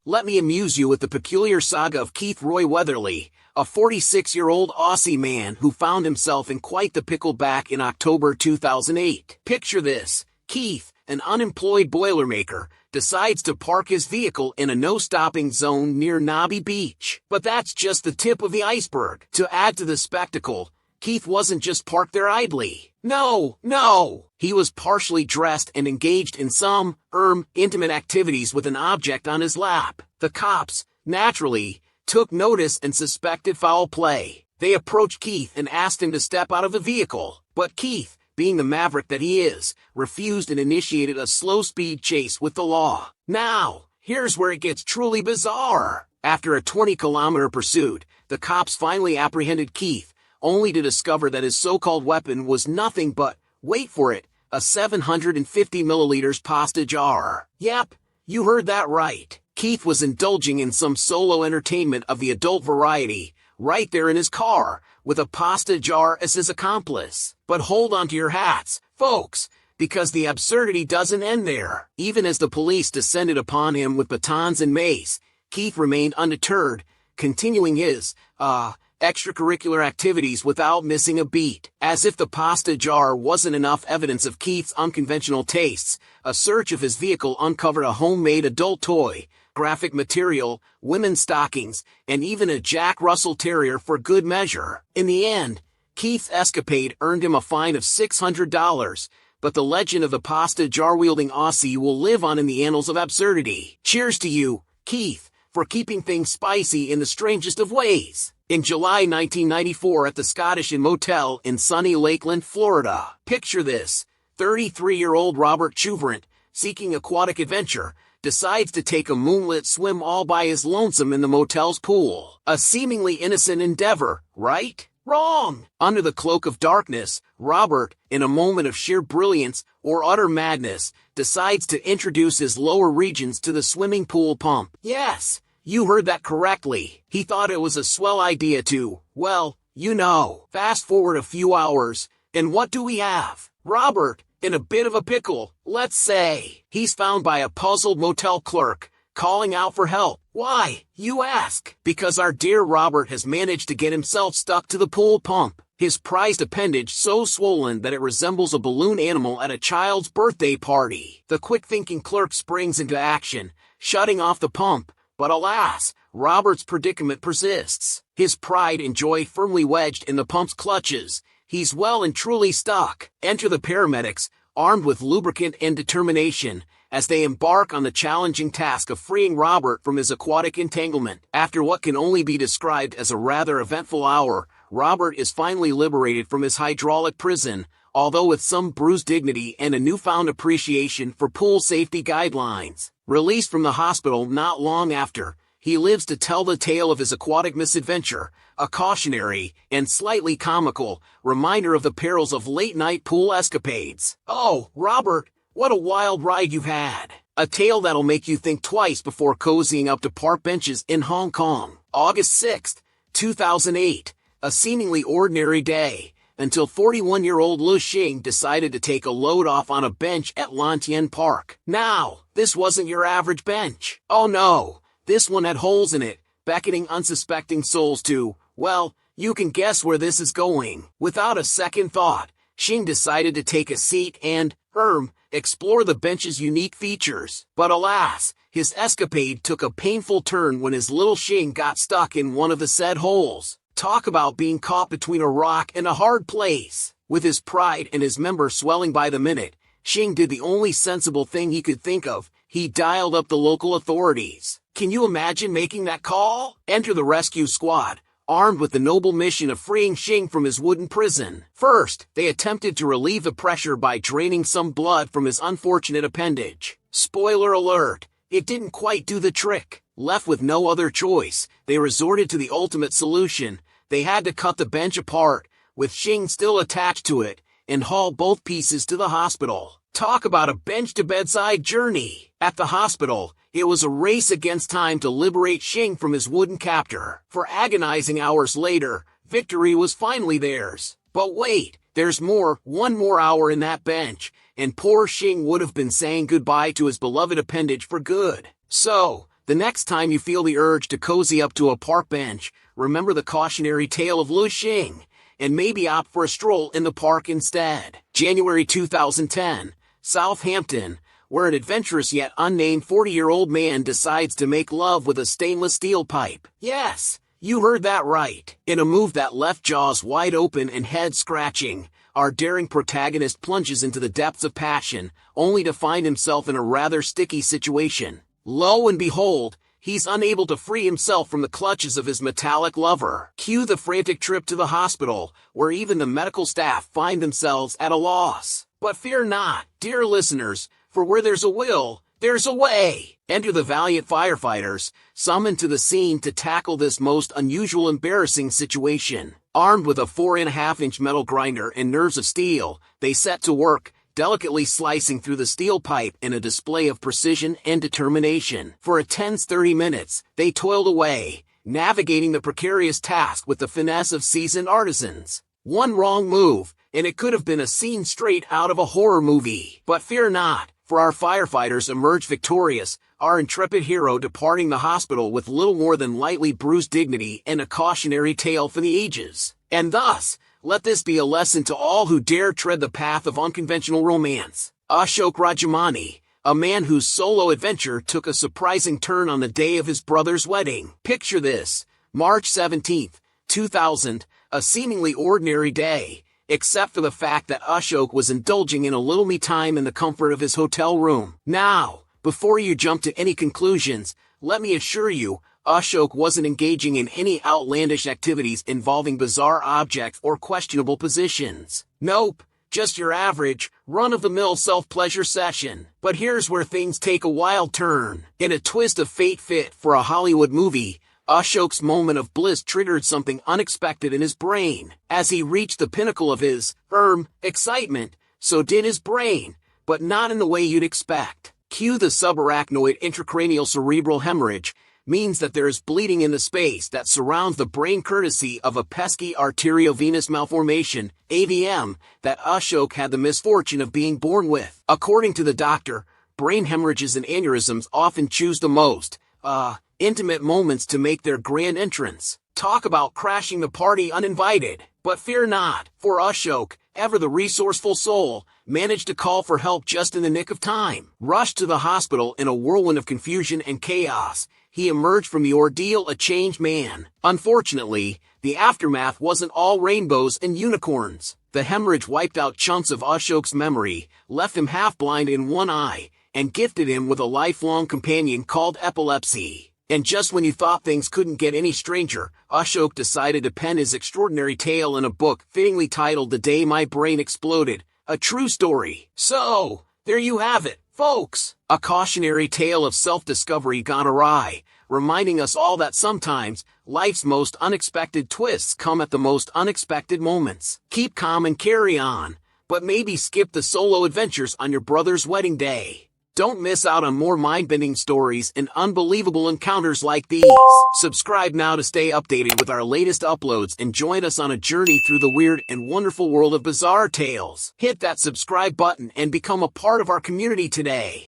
let me amuse you with the peculiar saga of Keith Roy Weatherley, a 46-year-old Aussie man who found himself in quite the pickle back in October 2008. Picture this: Keith, an unemployed boilermaker, decides to park his vehicle in a no-stopping zone near Nobby Beach. But that's just the tip of the iceberg. To add to the spectacle, Keith wasn't just parked there idly. No. He was partially dressed and engaged in some, intimate activities with an object on his lap. The cops, naturally, took notice and suspected foul play. They approached Keith and asked him to step out of the vehicle. But Keith, being the maverick that he is, refused and initiated a slow-speed chase with the law. Now, here's where it gets truly bizarre. After a 20-kilometer pursuit, the cops finally apprehended Keith, only to discover that his so-called weapon was nothing but, wait for it, a 750 milliliters pasta jar. Yep, you heard that right. Keith was indulging in some solo entertainment of the adult variety, right there in his car, with a pasta jar as his accomplice. But hold on to your hats, folks, because the absurdity doesn't end there. Even as the police descended upon him with batons and mace, Keith remained undeterred, continuing his, extracurricular activities without missing a beat. As if the pasta jar wasn't enough evidence of Keith's unconventional tastes, a search of his vehicle uncovered a homemade adult toy, graphic material, women's stockings, and even a Jack Russell Terrier for good measure. In the end, Keith's escapade earned him a fine of $600, but the legend of the pasta jar-wielding Aussie will live on in the annals of absurdity. Cheers to you, Keith, for keeping things spicy in the strangest of ways. In July 1994 at the Scottish Inn Motel in sunny Lakeland, Florida. Picture this: 33-year-old Robert Cheuvront, seeking aquatic adventure, decides to take a moonlit swim all by his lonesome in the motel's pool. A seemingly innocent endeavor, right? Wrong! Under the cloak of darkness, Robert, in a moment of sheer brilliance or utter madness, decides to introduce his lower regions to the swimming pool pump. Yes! You heard that correctly. He thought it was a swell idea to, well, fast forward a few hours, and what do we have? Robert, in a bit of a pickle, let's say. He's found by a puzzled motel clerk, calling out for help. Why, you ask? Because our dear Robert has managed to get himself stuck to the pool pump. His prized appendage so swollen that it resembles a balloon animal at a child's birthday party. The quick-thinking clerk springs into action, shutting off the pump. But alas, Robert's predicament persists. His pride and joy firmly wedged in the pump's clutches, he's well and truly stuck. Enter the paramedics, armed with lubricant and determination, as they embark on the challenging task of freeing Robert from his aquatic entanglement. After what can only be described as a rather eventful hour, Robert is finally liberated from his hydraulic prison, although with some bruised dignity and a newfound appreciation for pool safety guidelines. Released from the hospital not long after, he lives to tell the tale of his aquatic misadventure, a cautionary and slightly comical reminder of the perils of late-night pool escapades. Oh, Robert, what a wild ride you've had. A tale that'll make you think twice before cozying up to park benches in Hong Kong. August 6, 2008, a seemingly ordinary day, until 41-year-old Xing decided to take a load off on a bench at LanTian Park. Now, this wasn't your average bench. Oh no, this one had holes in it, beckoning unsuspecting souls to, well, you can guess where this is going. Without a second thought, Xing decided to take a seat and, explore the bench's unique features. But alas, his escapade took a painful turn when his little Xing got stuck in one of the said holes. Talk about being caught between a rock and a hard place. With his pride and his member swelling by the minute, Xing did the only sensible thing he could think of. He dialed up the local authorities. Can you imagine making that call? Enter the rescue squad, armed with the noble mission of freeing Xing from his wooden prison. First, they attempted to relieve the pressure by draining some blood from his unfortunate appendage. Spoiler alert, it didn't quite do the trick. Left with no other choice, they resorted to the ultimate solution. They had to cut the bench apart, with Xing still attached to it, and haul both pieces to the hospital. Talk about a bench-to-bedside journey. At the hospital, it was a race against time to liberate Xing from his wooden captor. For agonizing hours later, victory was finally theirs. But wait, there's more. One more hour in that bench, and poor Xing would have been saying goodbye to his beloved appendage for good. So, The next time you feel the urge to cozy up to a park bench, remember the cautionary tale of Xing, and maybe opt for a stroll in the park instead. January 2010, South Hampton, where an adventurous yet unnamed 40-year-old man decides to make love with a stainless steel pipe. Yes, you heard that right. In a move that left jaws wide open and head scratching, our daring protagonist plunges into the depths of passion, only to find himself in a rather sticky situation. Lo and behold, he's unable to free himself from the clutches of his metallic lover. Cue the frantic trip to the hospital, where even the medical staff find themselves at a loss. But fear not, dear listeners, for where there's a will, there's a way. Enter the valiant firefighters, summoned to the scene to tackle this most unusual embarrassing situation. Armed with a 4.5-inch metal grinder and nerves of steel, they set to work, delicately slicing through the steel pipe in a display of precision and determination. For a tense 30 minutes, they toiled away, navigating the precarious task with the finesse of seasoned artisans. One wrong move, and it could have been a scene straight out of a horror movie. But fear not, for our firefighters emerged victorious, our intrepid hero departing the hospital with little more than lightly bruised dignity and a cautionary tale for the ages. And thus, let this be a lesson to all who dare tread the path of unconventional romance. Ashok Rajamani, a man whose solo adventure took a surprising turn on the day of his brother's wedding. Picture this, March 17, 2000, a seemingly ordinary day, except for the fact that Ashok was indulging in a little me time in the comfort of his hotel room. Now, before you jump to any conclusions, let me assure you, Ashok wasn't engaging in any outlandish activities involving bizarre objects or questionable positions. Nope, just your average, run-of-the-mill self-pleasure session. But here's where things take a wild turn. In a twist of fate fit for a Hollywood movie, Ashok's moment of bliss triggered something unexpected in his brain. As he reached the pinnacle of his, excitement, so did his brain, but not in the way you'd expect. Cue the subarachnoid intracranial cerebral hemorrhage, means that there is bleeding in the space that surrounds the brain courtesy of a pesky arteriovenous malformation, AVM, that Ashok had the misfortune of being born with. According to the doctor, brain hemorrhages and aneurysms often choose the most, intimate moments to make their grand entrance. Talk about crashing the party uninvited. But fear not, for Ashok, ever the resourceful soul, managed to call for help just in the nick of time. Rushed to the hospital in a whirlwind of confusion and chaos, he emerged from the ordeal a changed man. Unfortunately, the aftermath wasn't all rainbows and unicorns. The hemorrhage wiped out chunks of Ashok's memory, left him half-blind in one eye, and gifted him with a lifelong companion called epilepsy. And just when you thought things couldn't get any stranger, Ashok decided to pen his extraordinary tale in a book fittingly titled The Day My Brain Exploded, a true story. So, there you have it, folks. A cautionary tale of self-discovery gone awry, reminding us all that sometimes, life's most unexpected twists come at the most unexpected moments. Keep calm and carry on, but maybe skip the solo adventures on your brother's wedding day. Don't miss out on more mind-bending stories and unbelievable encounters like these. Subscribe now to stay updated with our latest uploads and join us on a journey through the weird and wonderful world of bizarre tales. Hit that subscribe button and become a part of our community today.